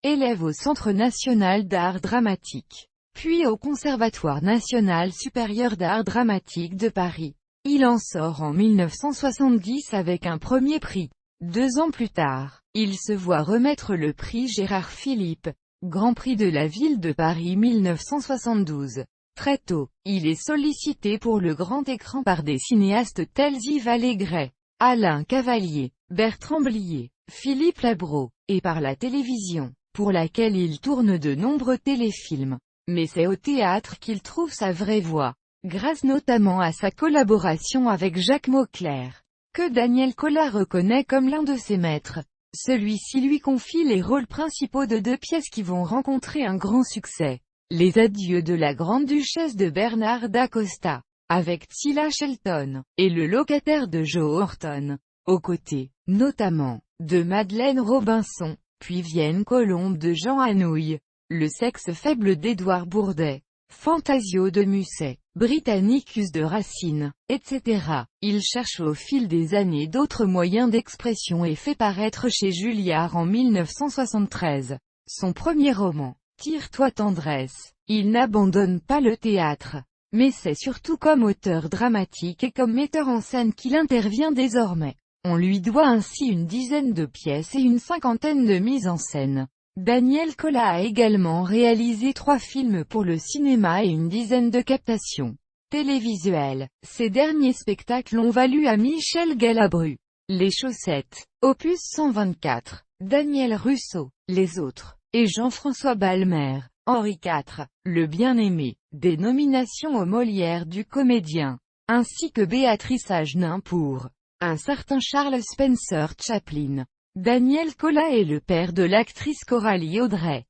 élève au Centre national d'art dramatique, puis au Conservatoire national supérieur d'art dramatique de Paris. Il en sort en 1970 avec un premier prix. 2 ans plus tard, il se voit remettre le prix Gérard Philipe, Grand Prix de la Ville de Paris 1972. Très tôt, il est sollicité pour le grand écran par des cinéastes tels Yves Allégret, Alain Cavalier, Bertrand Blier, Philippe Labro, et par la télévision, pour laquelle il tourne de nombreux téléfilms. Mais c'est au théâtre qu'il trouve sa vraie voie, grâce notamment à sa collaboration avec Jacques Mauclerc, que Daniel Collat reconnaît comme l'un de ses maîtres. Celui-ci lui confie les rôles principaux de 2 pièces qui vont rencontrer un grand succès. Les adieux de la Grande-Duchesse de Bernard d'Acosta, avec Tilla Shelton, et Le locataire de Joe Horton, aux côtés, notamment, de Madeleine Robinson, puis Vienne Colombe de Jean Anouilh, Le sexe faible d'Édouard Bourdet, Fantasio de Musset, Britannicus de Racine, etc. Il cherche au fil des années d'autres moyens d'expression et fait paraître chez Julliard en 1973 son premier roman, Tire-toi tendresse. Il n'abandonne pas le théâtre, mais c'est surtout comme auteur dramatique et comme metteur en scène qu'il intervient désormais. On lui doit ainsi une dizaine de pièces et une cinquantaine de mises en scène. Daniel Collat a également réalisé 3 films pour le cinéma et une dizaine de captations télévisuelles. Ces derniers spectacles ont valu à Michel Galabru, Les Chaussettes, opus 124, Daniel Russo, Les Autres, et Jean-François Balmer, Henri IV, Le Bien-Aimé, des nominations aux Molières du comédien, ainsi que Béatrice Agenin pour Un certain Charles Spencer Chaplin. Daniel Collat est le père de l'actrice Coralie Audrey.